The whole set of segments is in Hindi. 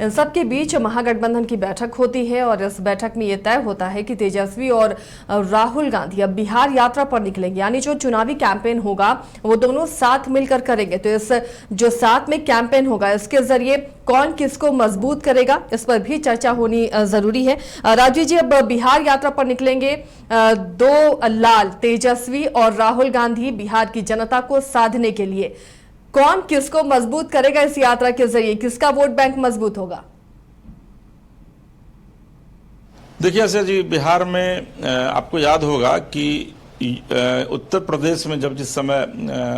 इन सब के बीच महागठबंधन की बैठक होती है और इस बैठक में यह तय होता है कि तेजस्वी और राहुल गांधी अब बिहार यात्रा पर निकलेंगे, यानी जो चुनावी कैंपेन होगा वो दोनों साथ मिलकर करेंगे। तो इस जो साथ में कैंपेन होगा इसके जरिए कौन किसको मजबूत करेगा, इस पर भी चर्चा होनी जरूरी है। राजीव जी, अब बिहार यात्रा पर निकलेंगे दो लाल, तेजस्वी और राहुल गांधी, बिहार की जनता को साधने के लिए कौन किसको मजबूत करेगा इस यात्रा के जरिए, किसका वोट बैंक मजबूत होगा? देखिए आसिया जी, बिहार में आपको याद होगा कि उत्तर प्रदेश में जब जिस समय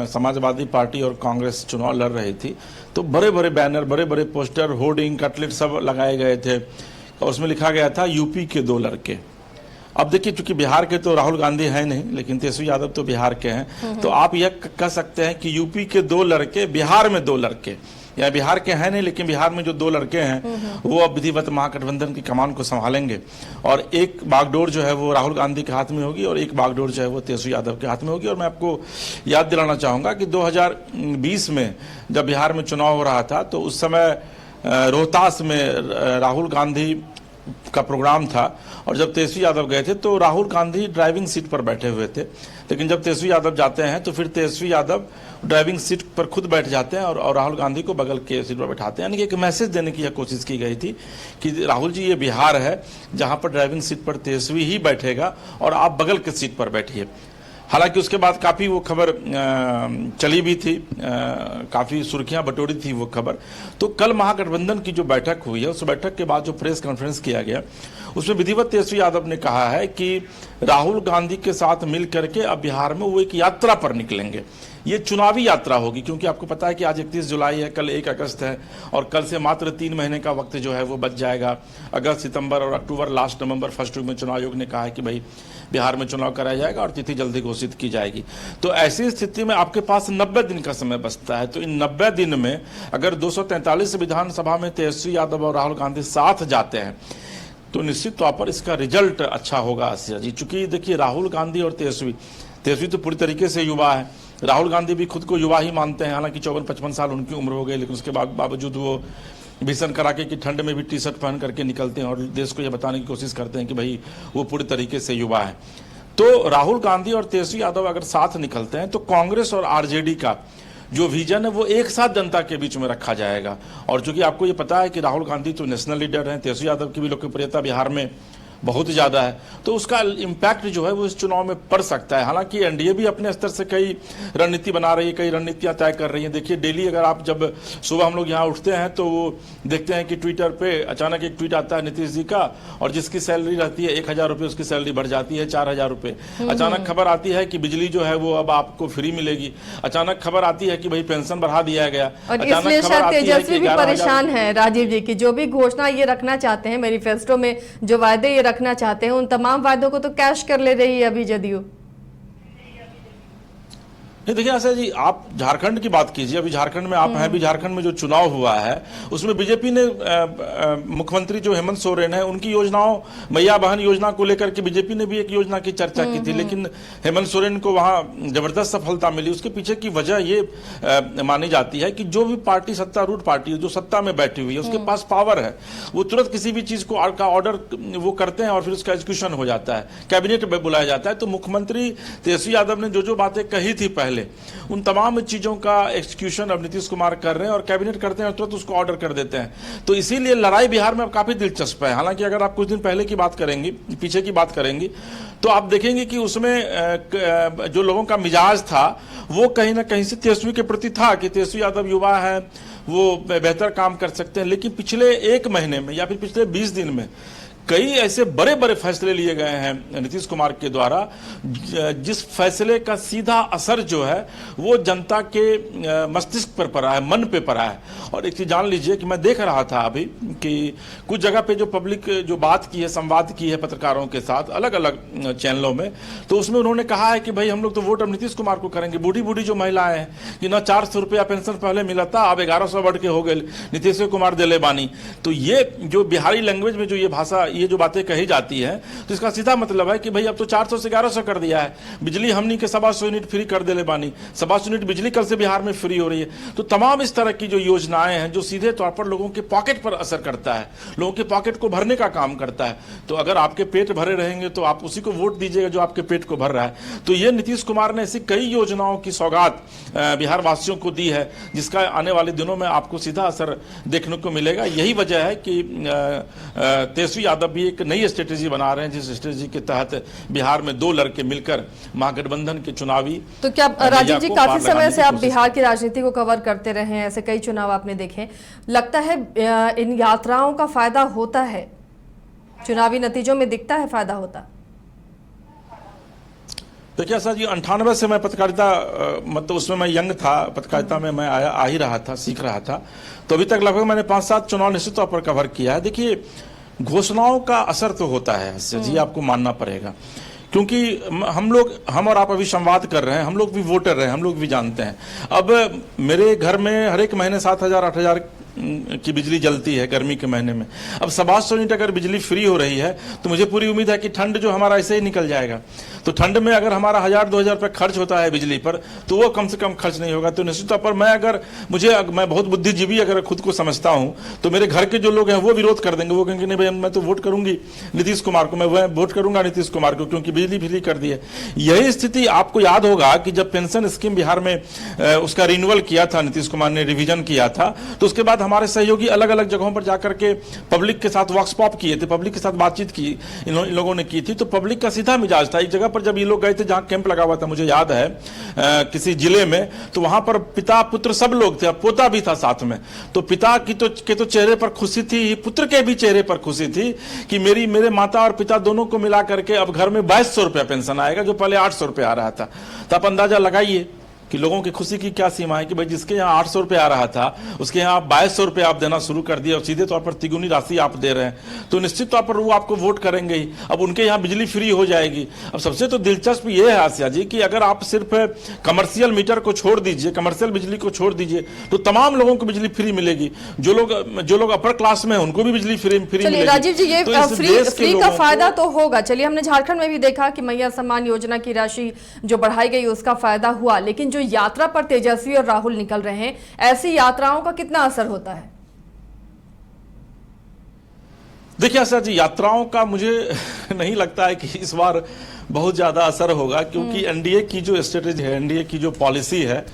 समाजवादी पार्टी और कांग्रेस चुनाव लड़ रही थी तो बड़े बड़े बैनर, बड़े बड़े पोस्टर, होर्डिंग, कटलेट सब लगाए गए थे और उसमें लिखा गया था यूपी के दो लड़के। अब देखिए, चूंकि बिहार के तो राहुल गांधी हैं नहीं, लेकिन तेजस्वी यादव तो बिहार के हैं, तो आप यह कह सकते हैं कि यूपी के दो लड़के बिहार में दो लड़के, या बिहार के हैं नहीं लेकिन बिहार में जो दो लड़के हैं वो अब विधिवत महागठबंधन की कमान को संभालेंगे और एक बागडोर जो है वो राहुल गांधी के हाथ में होगी और एक बागडोर जो है वो तेजस्वी यादव के हाथ में होगी। और मैं आपको याद दिलाना चाहूँगा कि 2020 में जब बिहार में चुनाव हो रहा था तो उस समय रोहतास में राहुल गांधी का प्रोग्राम था और जब तेजस्वी यादव गए थे तो राहुल गांधी ड्राइविंग सीट पर बैठे हुए थे, लेकिन जब तेजस्वी यादव जाते हैं तो फिर तेजस्वी यादव ड्राइविंग सीट पर खुद बैठ जाते हैं और राहुल गांधी को बगल के सीट पर बैठाते हैं। यानी कि एक मैसेज देने की यह कोशिश की गई थी कि राहुल जी, ये बिहार है जहां पर ड्राइविंग सीट पर तेजस्वी ही बैठेगा और आप बगल के सीट पर बैठिए। हालांकि उसके बाद काफ़ी वो खबर चली भी थी, काफ़ी सुर्खियां बटोरी थी वो खबर। तो कल महागठबंधन की जो बैठक हुई है उस बैठक के बाद जो प्रेस कॉन्फ्रेंस किया गया उसमें विधिवत तेजस्वी यादव ने कहा है कि राहुल गांधी के साथ मिल करके अब बिहार में वो एक यात्रा पर निकलेंगे। ये चुनावी यात्रा होगी क्योंकि आपको पता है कि आज 31 जुलाई है, कल 1 अगस्त है और कल से मात्र 3 महीने का वक्त जो है वो बच जाएगा। अगस्त, सितंबर और अक्टूबर, लास्ट नवंबर, फर्स्ट वीक में चुनाव आयोग ने कहा है कि भाई बिहार में चुनाव कराया जाएगा और तिथि जल्दी घोषित की जाएगी। तो ऐसी स्थिति में आपके पास 90 दिन का समय बचता है। तो इन 90 दिन में अगर 243 विधानसभा में तेजस्वी यादव और राहुल गांधी साथ जाते हैं तो निश्चित तौर पर इसका रिजल्ट अच्छा होगा आसिया जी। चूंकि देखिए, राहुल गांधी और तेजस्वी तो पूरी तरीके से युवा है, राहुल गांधी भी खुद को युवा ही मानते हैं, हालांकि 54-55 साल उनकी उम्र हो गई, लेकिन उसके बावजूद वो भीषण कड़ाके की ठंड में भी टी शर्ट पहन करके निकलते हैं और देश को यह बताने की कोशिश करते हैं कि भाई वो पूरी तरीके से युवा है। तो राहुल गांधी और तेजस्वी यादव अगर साथ निकलते हैं तो कांग्रेस और आरजेडी का जो विजन है वो एक साथ जनता के बीच में रखा जाएगा। और चूंकि आपको ये पता है कि राहुल गांधी तो नेशनल लीडर हैं, तेजस्वी यादव की भी लोकप्रियता बिहार में बहुत ज़्यादा है, तो उसका इम्पैक्ट जो है वो इस चुनाव में पड़ सकता है। हालांकि एनडीए भी अपने स्तर से कई रणनीति बना रही है, कई रणनीतियां तय कर रही हैं। देखिए, डेली अगर आप जब सुबह हम लोग यहाँ उठते हैं तो वो देखते हैं कि ट्विटर पे अचानक एक ट्वीट आता है नीतीश जी का और जिसकी सैलरी रहती है 1000 रुपये उसकी सैलरी बढ़ जाती है 4000 रुपये। अचानक खबर आती है कि बिजली जो है वो अब आपको फ्री मिलेगी। अचानक खबर आती है कि भाई पेंशन बढ़ा दिया गया। इसलिए शायद तेजस्वी भी परेशान है राजीव जी की, जो भी घोषणा ये रखना चाहते हैं, मैनिफेस्टो में जो वायदे रखना चाहते हैं उन तमाम वायदों को तो कैश कर ले रही है अभी जदयू। नहीं, देखिए आशा जी, आप झारखंड की बात कीजिए, अभी झारखंड में आप हैं भी, झारखंड में जो चुनाव हुआ है उसमें बीजेपी ने मुख्यमंत्री जो हेमंत सोरेन है उनकी योजनाओं, मैया बहन योजना को लेकर के बीजेपी ने भी एक योजना की चर्चा की थी, लेकिन हेमंत सोरेन को वहां जबरदस्त सफलता मिली। उसके पीछे की वजह ये मानी जाती है कि जो भी पार्टी सत्तारूढ़ पार्टी है, जो सत्ता में बैठी हुई है, उसके पास पावर है, वो तुरंत किसी भी चीज को का ऑर्डर वो करते हैं और फिर उसका एग्जीक्यूशन हो जाता है, कैबिनेट में बुलाया जाता है। तो मुख्यमंत्री तेजस्वी यादव ने जो बातें कही थी पहले, उन तमाम चीजों का एग्जीक्यूशन अब नीतीश कुमार कर रहे हैं और कैबिनेट करते हैं और तुरंत उसको ऑर्डर कर देते हैं। तो इसीलिए लड़ाई बिहार में अब काफी दिलचस्प है। हालांकि अगर आप कुछ दिन पहले की बात करेंगी, पीछे की बात करेंगी, तो आप देखेंगे कि उसमें जो लोगों का मिजाज था वो कहीं ना कहीं से तेजस्वी के प्रति था कि तेजस्वी यादव युवा है, वो बेहतर काम कर सकते हैं। लेकिन पिछले 1 महीने में या फिर पिछले 20 दिन में कई ऐसे बड़े बड़े फैसले लिए गए हैं नीतीश कुमार के द्वारा, जिस फैसले का सीधा असर जो है वो जनता के मस्तिष्क पर पड़ा है, मन पे पड़ा है। और एक चीज जान लीजिए कि मैं देख रहा था अभी कि कुछ जगह पे जो पब्लिक जो बात की है, संवाद की है पत्रकारों के साथ अलग अलग चैनलों में, तो उसमें उन्होंने कहा है कि भाई हम लोग तो वोट अब नीतीश कुमार को करेंगे। बूढ़ी बूढ़ी जो महिलाएं हैं कि ना 400 रुपया पेंशन पहले मिला था, अब 1100 बढ़ के हो गए, नीतीश कुमार दिले बानी। तो ये जो बिहारी लैंग्वेज में जो ये भाषा, ये जो बातें कही जाती है, तो इसका सीधा मतलब है कि भाई अब तो 400 से 1100 कर दिया है, बिजली हमनी के 125 यूनिट फ्री कर दे ले बानी, 125 यूनिट बिजली कल से बिहार में फ्री हो रही है। तो तमाम इस तरह की जो योजनाएं हैं जो सीधे तौर पर लोगों के पॉकेट पर असर करती करता है, लोगों के पॉकेट को भरने का काम करता है। तो अगर आपके पेट भरे रहेंगे तो आप उसी को वोट दीजिएगा जो आपके पेट को भर रहा है। तो ये नीतीश कुमार ने ऐसी कई योजनाओं की सौगात बिहार वासियों को दी है, जिसका आने वाले दिनों में आपको सीधा असर देखने को मिलेगा। यही वजह है कि तेजस्वी यादव भी एक नई स्ट्रेटेजी बना रहे हैं, जिस स्ट्रेटेजी के तहत बिहार में दो लड़के मिलकर महागठबंधन के चुनावी। तो क्या राजीव जी, काफी समय से आप बिहार की राजनीति को कवर करते रहे हैं, ऐसे कई चुनाव आपने देखे, लगता है इन यात्राओं का फायदा होता है, चुनावी नतीजों में दिखता है फायदा होता? देखिए सर जी, 98 से मैं पत्रकारिता मतलब उसमें मैं यंग था, पत्रकारिता में मैं आ ही रहा था, सीख रहा था। तो अभी तक लगभग मैंने 5-7 चुनाव निश्चित तौर पर कवर किया है। देखिए, घोषणाओं का असर तो होता है जी, आपको मानना पड़ेगा, क्योंकि हम और आप अभी संवाद कर रहे हैं, हम लोग भी वोटर हैं, हम लोग भी जानते हैं। अब मेरे घर में हर एक महीने 7,000-8,000 की बिजली जलती है गर्मी के महीने में। अब 700 यूनिट अगर बिजली फ्री हो रही है तो मुझे पूरी उम्मीद है कि ठंड जो हमारा ऐसे ही निकल जाएगा। तो ठंड में अगर हमारा 1,000-2,000 रुपये खर्च होता है बिजली पर, तो वो कम से कम खर्च नहीं होगा। तो निश्चित तौर पर मैं बहुत बुद्धिजीवी अगर खुद को समझता हूँ, तो मेरे घर के जो लोग हैं वो विरोध कर देंगे, वो कहेंगे नहीं भाई मैं तो वोट करूंगी नीतीश कुमार को, मैं वोट करूंगा नीतीश कुमार को, क्योंकि बिजली फ्री कर दी है। यही स्थिति आपको याद होगा कि जब पेंशन स्कीम बिहार में उसका रिन्यूअल किया था, नीतीश कुमार ने रिवीजन किया था, तो उसके बाद हमारे सहयोगी अलग अलग जगहों पर जाकर के पब्लिक के साथ वर्कशॉप किए थे, पब्लिक के साथ बातचीत की इन लोगों ने की थी। तो पब्लिक का सीधा मिजाज था। एक जगह पर जब ये लोग गए थे जहां कैंप लगा हुआ था, मुझे याद है किसी जिले में, तो वहां पर पिता पुत्र सब लोग थे, पोता भी था साथ में। तो पिता के तो चेहरे पर खुशी थी, पुत्र के भी चेहरे पर खुशी थी कि मेरे माता और पिता दोनों को मिला करके अब घर में 2,200 रुपया पेंशन आएगा, जो पहले 800 रुपया आ रहा था। तो आप अंदाजा लगाइए कि लोगों की खुशी की क्या सीमा है कि भाई जिसके यहाँ 800 रुपये आ रहा था, उसके यहाँ 2,200 रुपये आप देना शुरू कर दिए और सीधे तौर पर तिगुनी राशि आप दे रहे हैं। तो निश्चित तौर पर वो आपको वोट करेंगे ही। अब उनके यहाँ बिजली फ्री हो जाएगी। अब सबसे तो दिलचस्प ये है आसिया जी कि अगर आप सिर्फ कमर्शियल मीटर को छोड़ दीजिए, कमर्शियल बिजली को छोड़ दीजिए, तो तमाम लोगों को बिजली फ्री मिलेगी। जो लोग अपर क्लास में हैं उनको भी बिजली फ्री मिलेगी। राजीव जी, ये फ्री का फायदा तो होगा। चलिए, हमने झारखंड में भी देखा कि मैया सम्मान योजना की राशि जो बढ़ाई गई उसका फायदा हुआ, लेकिन जो यात्रा पर तेजस्वी और राहुल निकल रहे हैं, ऐसी यात्राओं का कितना असर होता है? देखिए आशा जी, यात्राओं का मुझे नहीं लगता है कि इस बार बहुत ज्यादा असर होगा, क्योंकि एनडीए की जो स्ट्रेटेजी है, एनडीए की जो पॉलिसी है,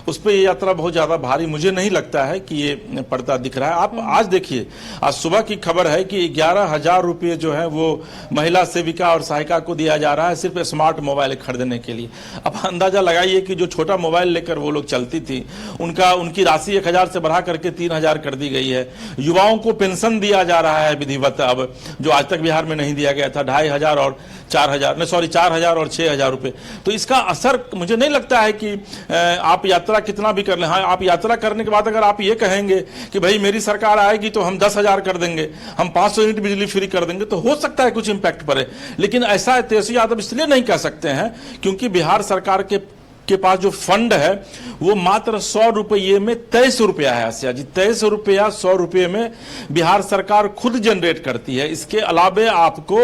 उस पर ये यात्रा बहुत ज्यादा भारी मुझे नहीं लगता है कि ये पड़ता दिख रहा है। आप आज देखिए, आज सुबह की खबर है कि 11,000 रुपये जो है वो महिला सेविका और सहायिका को दिया जा रहा है सिर्फ स्मार्ट मोबाइल खरीदने के लिए। अब अंदाजा लगाइए कि जो छोटा मोबाइल लेकर वो लोग चलती थी, उनकी राशि 1,000 से बढ़ा करके 3,000 कर दी गई है। युवाओं को पेंशन दिया जा रहा है विधिवत, अब जो आज तक बिहार में नहीं दिया गया था, 2,500 और 4,000 और 6,000 रुपये। तो इसका असर मुझे नहीं लगता है कि आप यात्रा कितना भी कर लें। हाँ, आप यात्रा करने के बाद अगर आप ये कहेंगे कि भाई मेरी सरकार आएगी तो हम 10,000 कर देंगे, हम 500 यूनिट बिजली फ्री कर देंगे, तो हो सकता है कुछ इंपैक्ट पड़े। लेकिन ऐसा तेजस्वी यादव इसलिए नहीं कह सकते हैं क्योंकि बिहार सरकार के पास जो फंड है वो मात्र 100 रुपये में 23 रुपया है। आसिया जी, 23 रुपया 100 रुपये में बिहार सरकार खुद जनरेट करती है। इसके अलावे आपको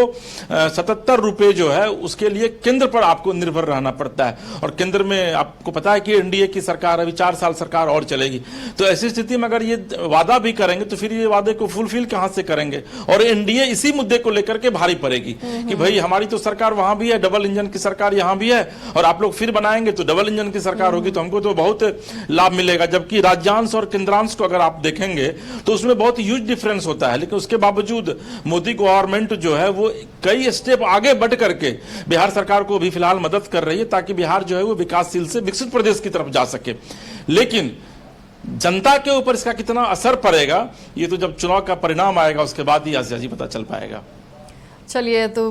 77 रुपये जो है उसके लिए केंद्र पर आपको निर्भर रहना पड़ता है। और केंद्र में आपको पता है कि एनडीए की सरकार अभी 4 साल सरकार और चलेगी। तो ऐसी स्थिति में अगर ये वादा भी करेंगे तो फिर ये वादे को फुलफिल कहां से करेंगे? और एनडीए इसी मुद्दे को लेकर के भारी पड़ेगी कि भाई हमारी तो सरकार वहां भी है, डबल इंजन की सरकार यहां भी है, और आप लोग फिर बनाएंगे तो डबल इंजन की सरकार होगी, तो हमको तो बहुत लाभ मिलेगा। जबकि राज्यांश और केंद्रांश को अगर आप देखेंगे तो उसमें बहुत ह्यूज डिफरेंस होता है। लेकिन उसके बावजूद मोदी गवर्नमेंट जो है वो कई स्टेप आगे बढ़ करके बिहार सरकार को भी फिलहाल मदद कर रही है, ताकि बिहार जो है वो विकासशील से विकसित प्रदेश की तरफ जा सके। लेकिन जनता के ऊपर इसका कितना असर पड़ेगा, ये तो जब चुनाव का परिणाम आएगा उसके बाद ही आसिया जी पता चल पाएगा। चलिए, तो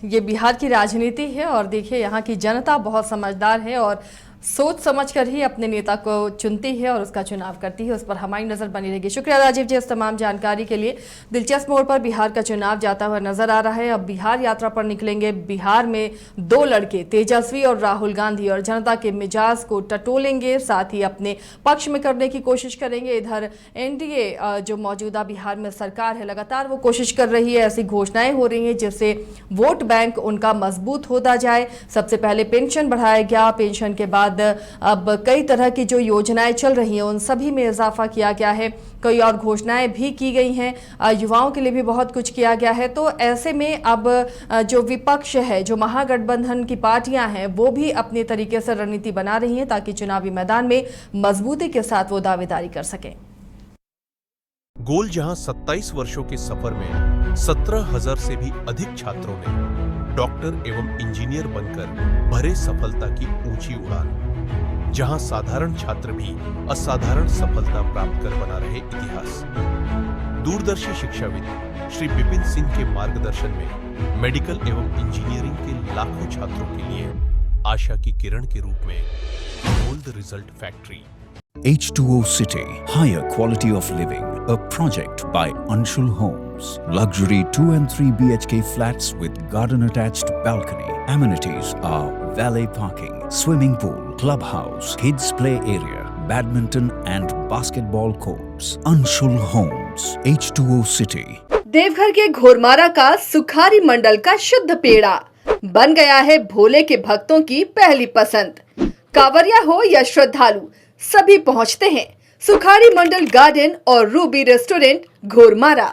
ये बिहार की राजनीति है और देखिए यहाँ की जनता बहुत समझदार है और सोच समझकर ही अपने नेता को चुनती है और उसका चुनाव करती है। उस पर हमारी नजर बनी रहेगी। शुक्रिया राजीव जी इस तमाम जानकारी के लिए। दिलचस्प मोड़ पर बिहार का चुनाव जाता हुआ नजर आ रहा है। अब बिहार यात्रा पर निकलेंगे। बिहार में 2 लड़के तेजस्वी और राहुल गांधी और जनता के मिजाज को टटोलेंगे, साथ ही अपने पक्ष में करने की कोशिश करेंगे। इधर एनडीए जो मौजूदा बिहार में सरकार है लगातार वो कोशिश कर रही है, ऐसी घोषणाएं हो रही हैं जिससे वोट बैंक उनका मजबूत होता जाए। सबसे पहले पेंशन बढ़ाया गया, पेंशन के बाद बाद अब कई तरह की जो योजनाएं चल रही हैं उन सभी में इजाफा किया गया है। कई और घोषणाएं भी की गई हैं, युवाओं के लिए भी बहुत कुछ किया गया है। तो ऐसे में अब जो विपक्ष है, जो महागठबंधन की पार्टियां हैं, वो भी अपने तरीके से रणनीति बना रही हैं ताकि चुनावी मैदान में मजबूती के साथ वो दावेदारी कर सकें। गोल जहां 27 वर्षों के सफर में 17,000 से भी अधिक छात्रों ने डॉक्टर एवं इंजीनियर बनकर भरे सफलता की ऊंची उड़ान, जहां साधारण छात्र भी असाधारण सफलता प्राप्त कर बना रहे इतिहास। दूरदर्शी शिक्षाविद श्री विपिन सिंह के मार्गदर्शन में मेडिकल एवं इंजीनियरिंग के लाखों छात्रों के लिए आशा की किरण के रूप में gold result factory. H2O City, higher quality of living, a project by Anshul Homes. Luxury 2 and 3 BHK flats with garden attached balcony. Amenities are valet parking, swimming pool, clubhouse, kids play area, badminton and basketball courts. Anshul Homes, H2O City. Deoghar के घोरमारा का सुखारी मंडल का शुद्ध पेड़ा बन गया है भोले के भक्तों की पहली पसंद। कांवरिया हो या श्रद्धालु, सभी पहुंचते हैं सुखारी मंडल गार्डन और रूबी रेस्टोरेंट घोरमारा।